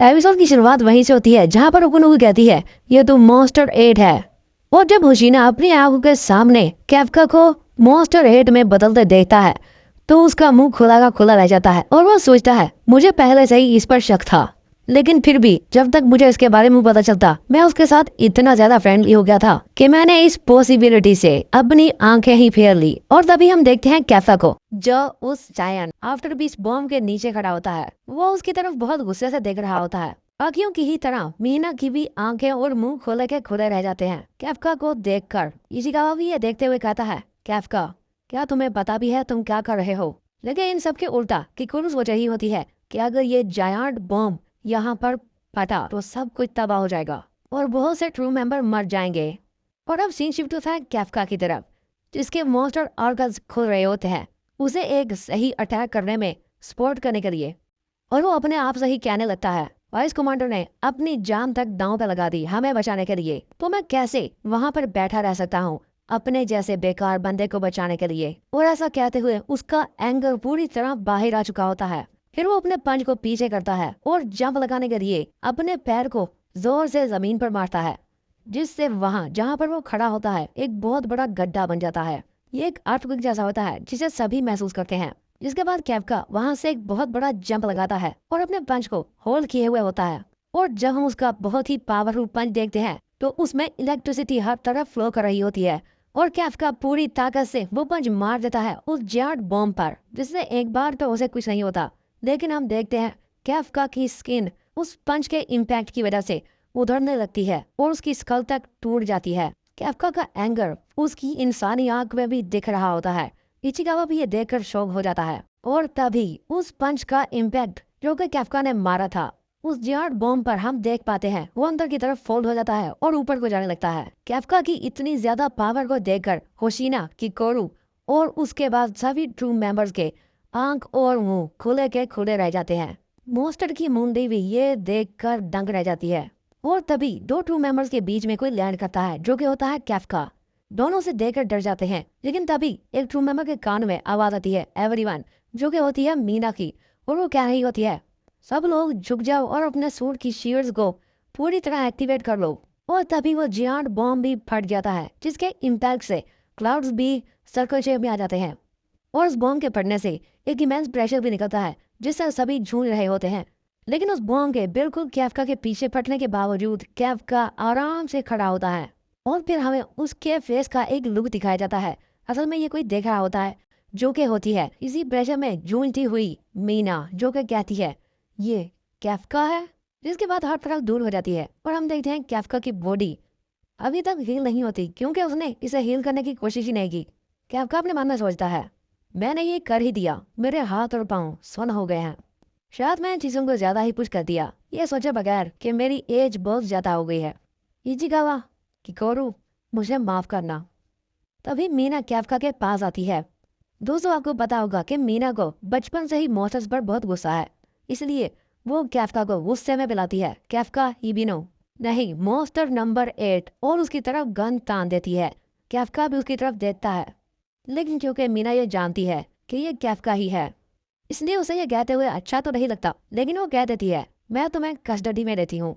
Episode की शुरुआत वहीं से होती है जहाँ पर ओकुनुगु कहती है ये तो मॉन्स्टर 8 है। और जब होशीना अपनी आंखों के सामने कैफका को मॉन्स्टर 8 में बदलते देखता है तो उसका मुंह खुला का खुला रह जाता है और वह सोचता है मुझे पहले से ही इस पर शक था, लेकिन फिर भी जब तक मुझे इसके बारे में पता चलता मैं उसके साथ इतना ज्यादा फ्रेंडली हो गया था कि मैंने इस पॉसिबिलिटी से अपनी आंखें ही फेर ली। और तभी हम देखते हैं कैफा को जो उस जायंट आफ्टर बीस बॉम्ब के नीचे खड़ा होता है। वो उसकी तरफ बहुत गुस्से से देख रहा होता है। बाकियों की ही तरह मीना की भी आंखें और मुंह खोले के खुले रह जाते हैं कैफका को देखकर। इशिकावा भी ये देखते हुए कहता है कैफका क्या तुम्हें पता भी है तुम क्या कर रहे हो? लेकिन इन सबके उल्टा किकुरु's वजह ही होती है कि अगर ये जायंट बॉम्ब यहाँ पर फटा तो सब कुछ तबाह हो जाएगा और बहुत से ट्रू मेंबर मर जाएंगे। और अब सीन शिफ्ट होता है कैफका की तरफ जिसके मॉन्स्टर ऑर्गन्स खुल रहे होते हैं उसे एक सही अटैक करने में सपोर्ट करने के लिए। और वो अपने आप से ही कहने लगता है वाइस कमांडर ने अपनी जान तक दांव पे लगा दी हमें बचाने के लिए, तो मैं कैसे वहां पर बैठा रह सकता हूँ अपने जैसे बेकार बंदे को बचाने के लिए। और ऐसा कहते हुए उसका एंगर पूरी तरह बाहर आ चुका होता है। फिर वो अपने पंच को पीछे करता है और जंप लगाने के लिए अपने पैर को जोर से जमीन पर मारता है जिससे वहां जहां पर वो खड़ा होता है एक बहुत बड़ा गड्ढा बन जाता है। ये एक अर्थक्वेक जैसा होता है जिसे सभी महसूस करते हैं। जिसके बाद कैफका वहां से एक बहुत बड़ा जंप लगाता है और अपने पंच को होल्ड किए हुए होता है। और जब हम उसका बहुत ही पावरफुल पंच देखते हैं तो उसमें इलेक्ट्रिसिटी हर तरफ फ्लो कर रही होती है और कैफका पूरी ताकत से वो पंच मार देता है उस जायंट बॉम्ब पर, जिससे एक बार तो उसे कुछ नहीं होता। लेकिन हम देखते हैं कैफका की स्किन उस पंच के इम्पैक्ट की वजह से उधड़ने लगती है और उसकी स्कल तक टूट जाती है। कैफका का एंगर उसकी इंसानी आंख में भी दिख रहा होता है। इचिकावा भी ये देखकर शॉक हो जाता है। और तभी उस पंच का इम्पैक्ट जो कि कैफका ने मारा था उस जायंट बॉम्ब पर हम देख पाते हैं वो अंदर की तरफ फोल्ड हो जाता है और ऊपर को जाने लगता है। कैफका की इतनी ज्यादा पावर को देखकर होशीना, किकोरू और उसके बाद सभी ट्रू मेंबर्स के आंख और मुंह खुले के खुले रह जाते हैं। मोस्टर की मुंडी भी ये देखकर दंग रह जाती है। और तभी दो ट्रू मेंबर्स के बीच में कोई लैंड करता है जो कि होता है कैफका। दोनों से देखकर डर जाते हैं, लेकिन तभी एक ट्रू मेंबर के कान में आवाज आती है एवरीवन, जो कि होती है मीना की। और वो कह रही होती है सब लोग झुक जाओ और अपने सूट की शीयर्स को पूरी तरह एक्टिवेट कर लो। और तभी वो जियांट बॉम्ब भी फट जाता है जिसके इम्पैक्ट से क्लाउड्स भी सर्कल शेप में आ जाते हैं। और उस बॉम्ब के फटने से एक इमेंस प्रेशर भी निकलता है जिससे सभी झूल रहे होते हैं। लेकिन उस बॉम्ब के बिल्कुल कैफका के पीछे फटने के बावजूद कैफका आराम से खड़ा होता है। और फिर हमें उसके फेस का एक लुक दिखाया जाता है। असल में ये कोई देख रहा होता है जो कि होती है इसी प्रेशर में जूझती हुई मीना, जो कि कहती है ये कैफका है। जिसके बाद हर तरफ दूर हो जाती है और हम देखते हैं कैफका की बॉडी अभी तक हील नहीं होती क्योंकि उसने इसे हील करने की कोशिश ही नहीं की। कैफका अपने मन में सोचता है मैंने ये कर ही दिया, मेरे हाथ और पाँव सुन्न हो गए हैं। शायद मैंने चीजों को ज्यादा ही पुश कर दिया ये सोचे बगैर कि मेरी एज बहुत ज्यादा हो गई है। इचिकावा, किकोरू, मुझे माफ करना। तभी मीना कैफका के पास आती है। दोस्तों आपको पता होगा कि मीना को बचपन से ही मॉन्स्टर्स पर बहुत गुस्सा है, इसलिए वो कैफका को गुस्से में पिलाती है कैफका हिबिनो नहीं मॉन्स्टर नंबर 8 और उसकी तरफ गन तान देती है। कैफका भी उसकी तरफ देखता है, लेकिन क्योंकि मीना ये जानती है कि ये कैफका ही है इसलिए उसे ये कहते हुए अच्छा तो नहीं लगता, लेकिन वो कह देती है मैं तुम्हें कस्टडी में देती हूँ।